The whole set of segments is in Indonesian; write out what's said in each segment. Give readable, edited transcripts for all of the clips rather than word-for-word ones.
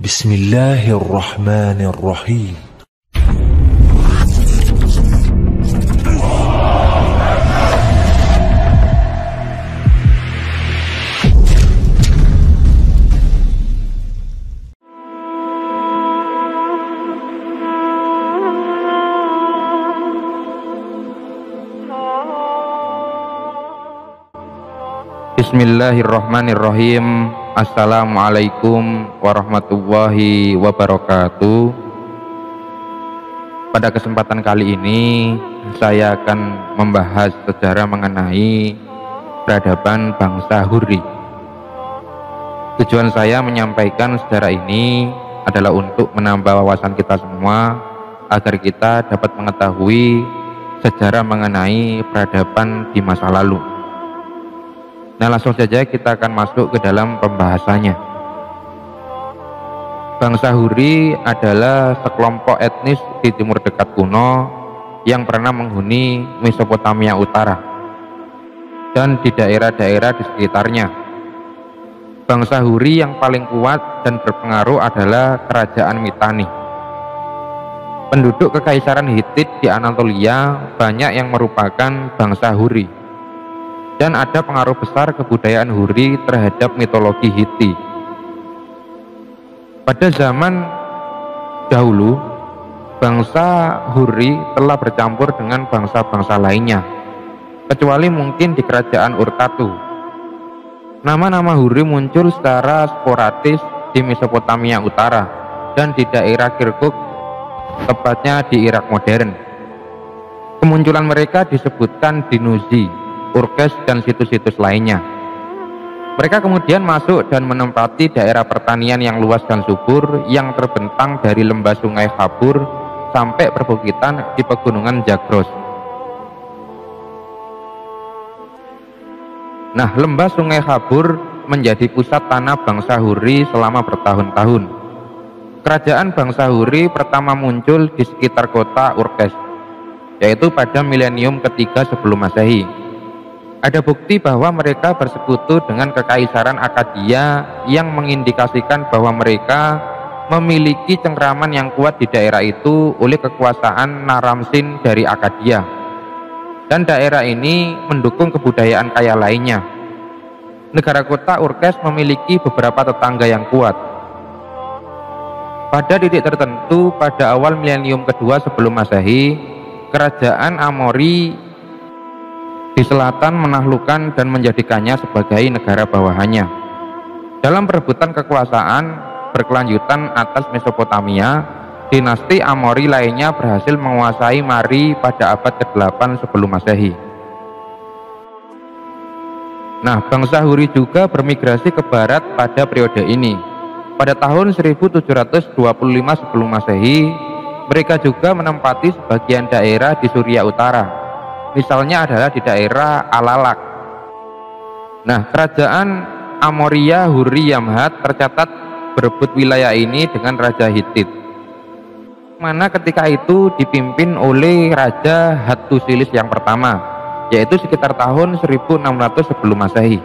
Bismillahirrahmanirrahim. Bismillahirrahmanirrahim. Assalamualaikum warahmatullahi wabarakatuh. Pada kesempatan kali ini saya akan membahas sejarah mengenai peradaban bangsa Hurri. Tujuan saya menyampaikan sejarah ini adalah untuk menambah wawasan kita semua agar kita dapat mengetahui sejarah mengenai peradaban di masa lalu. Nah, langsung saja kita akan masuk ke dalam pembahasannya. Bangsa Hurri adalah sekelompok etnis di timur dekat kuno yang pernah menghuni Mesopotamia Utara dan di daerah-daerah di sekitarnya. Bangsa Hurri yang paling kuat dan berpengaruh adalah Kerajaan Mitanni. Penduduk Kekaisaran Hittite di Anatolia banyak yang merupakan bangsa Hurri. Dan ada pengaruh besar kebudayaan Hurri terhadap mitologi Hittite. Pada zaman dahulu, bangsa Hurri telah bercampur dengan bangsa-bangsa lainnya, kecuali mungkin di kerajaan Urtatu. Nama-nama Hurri muncul secara sporadis di Mesopotamia Utara dan di daerah Kirkuk, tepatnya di Irak modern. Kemunculan mereka disebutkan di Nuzi, Urkesh, dan situs-situs lainnya. Mereka kemudian masuk dan menempati daerah pertanian yang luas dan subur yang terbentang dari lembah sungai Khabur sampai perbukitan di pegunungan Zagros. Nah, lembah sungai Khabur menjadi pusat tanah bangsa Hurri selama bertahun-tahun. Kerajaan bangsa Hurri pertama muncul di sekitar kota Urkesh, yaitu pada milenium ketiga sebelum Masehi. Ada bukti bahwa mereka bersekutu dengan Kekaisaran Akkadia yang mengindikasikan bahwa mereka memiliki cengkraman yang kuat di daerah itu oleh kekuasaan Naram-Sin dari Akkadia. Dan daerah ini mendukung kebudayaan kaya lainnya. Negara kota Urkesh memiliki beberapa tetangga yang kuat. Pada titik tertentu pada awal milenium kedua sebelum Masehi, kerajaan Amori di selatan menaklukkan dan menjadikannya sebagai negara bawahannya. Dalam perebutan kekuasaan berkelanjutan atas Mesopotamia, dinasti Amori lainnya berhasil menguasai Mari pada abad ke-8 sebelum Masehi. Nah, bangsa Hurri juga bermigrasi ke barat pada periode ini. Pada tahun 1725 sebelum Masehi, mereka juga menempati sebagian daerah di Suria Utara. Misalnya adalah di daerah Alalak. Nah, kerajaan Amoria Hurri Yamhat tercatat berebut wilayah ini dengan Raja Hittite, mana ketika itu dipimpin oleh Raja Hattusilis yang pertama, yaitu sekitar tahun 1600 sebelum Masehi.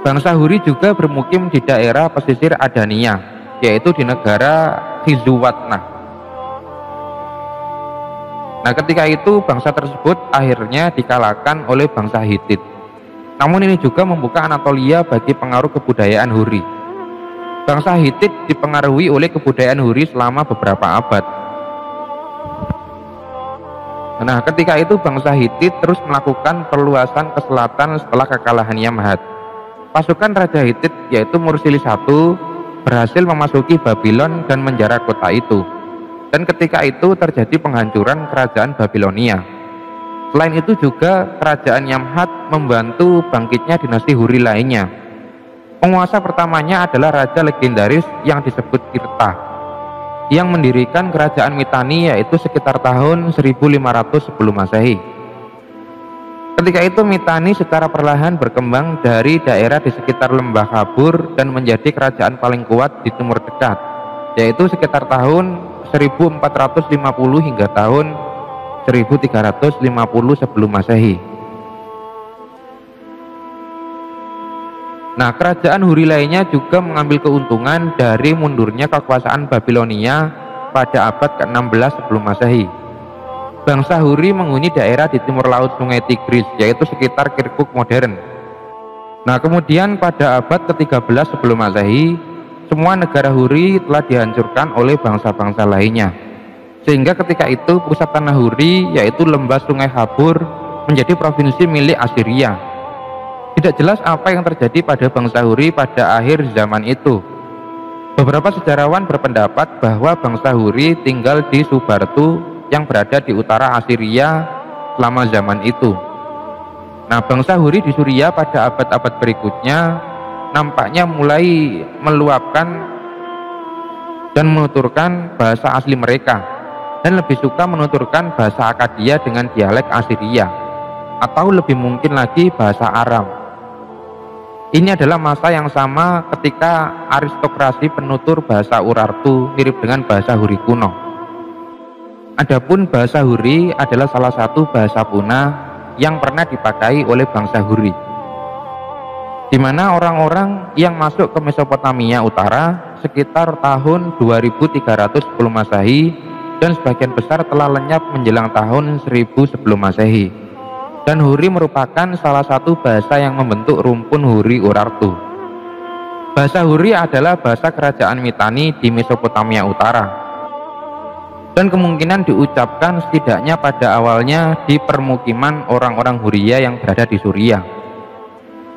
Bangsa Hurri juga bermukim di daerah pesisir Adania, yaitu di negara Khizuwatna. Nah, ketika itu bangsa tersebut akhirnya dikalahkan oleh bangsa Hittite. Namun ini juga membuka Anatolia bagi pengaruh kebudayaan Hurri. Bangsa Hittite dipengaruhi oleh kebudayaan Hurri selama beberapa abad. Nah, ketika itu bangsa Hittite terus melakukan perluasan ke selatan setelah kekalahan Yamhat. Pasukan Raja Hittite yaitu Mursilis I berhasil memasuki Babylon dan menjara kota itu. Dan ketika itu terjadi penghancuran kerajaan Babilonia. Selain itu juga kerajaan Yamhat membantu bangkitnya dinasti Hurri lainnya. Penguasa pertamanya adalah raja legendaris yang disebut Tirta, yang mendirikan kerajaan Mitanni yaitu sekitar tahun 1500 sebelum Masehi. Ketika itu Mitanni secara perlahan berkembang dari daerah di sekitar lembah Khabur dan menjadi kerajaan paling kuat di timur dekat, yaitu sekitar tahun 1450 hingga tahun 1350 sebelum Masehi. Nah, kerajaan Huri lainnya juga mengambil keuntungan dari mundurnya kekuasaan Babilonia pada abad ke-16 sebelum Masehi. Bangsa Huri menghuni daerah di timur laut Sungai Tigris, yaitu sekitar Kirkuk modern. Nah, kemudian pada abad ke-13 sebelum Masehi, semua negara Huri telah dihancurkan oleh bangsa-bangsa lainnya. Sehingga ketika itu pusat tanah Huri, yaitu lembah Sungai Habur, menjadi provinsi milik Assyria. Tidak jelas apa yang terjadi pada bangsa Huri pada akhir zaman itu. Beberapa sejarawan berpendapat bahwa bangsa Huri tinggal di Subartu yang berada di utara Assyria selama zaman itu. Nah, bangsa Huri di Suria pada abad-abad berikutnya nampaknya mulai meluapkan dan menuturkan bahasa asli mereka, dan lebih suka menuturkan bahasa Akadia dengan dialek Assyria, atau lebih mungkin lagi bahasa Aram. Ini adalah masa yang sama ketika aristokrasi penutur bahasa Urartu mirip dengan bahasa Huri kuno. Adapun bahasa Huri adalah salah satu bahasa punah yang pernah dipakai oleh bangsa Huri, di mana orang-orang yang masuk ke Mesopotamia Utara sekitar tahun 2300 sebelum Masehi, dan sebagian besar telah lenyap menjelang tahun 1000 sebelum Masehi. Dan Huri merupakan salah satu bahasa yang membentuk rumpun Huri Urartu. Bahasa Huri adalah bahasa kerajaan Mitanni di Mesopotamia Utara, dan kemungkinan diucapkan setidaknya pada awalnya di permukiman orang-orang Huria yang berada di Suria.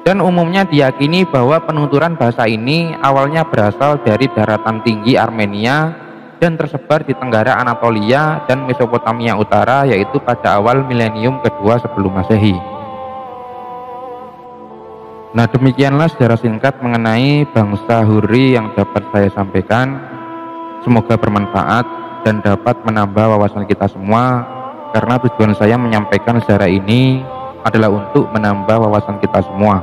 Dan umumnya diyakini bahwa penuturan bahasa ini awalnya berasal dari daratan tinggi Armenia dan tersebar di Tenggara Anatolia dan Mesopotamia Utara, yaitu pada awal milenium kedua sebelum Masehi. Nah, demikianlah sejarah singkat mengenai bangsa Huri yang dapat saya sampaikan. Semoga bermanfaat dan dapat menambah wawasan kita semua, karena tujuan saya menyampaikan sejarah ini adalah untuk menambah wawasan kita semua.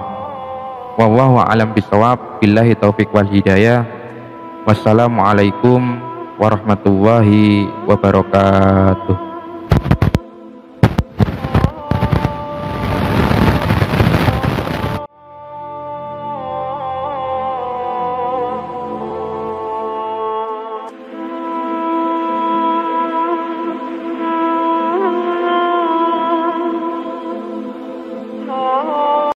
Wallahu a'lam bishawab, billahi taufik wal hidayah. Wassalamualaikum warahmatullahi wabarakatuh.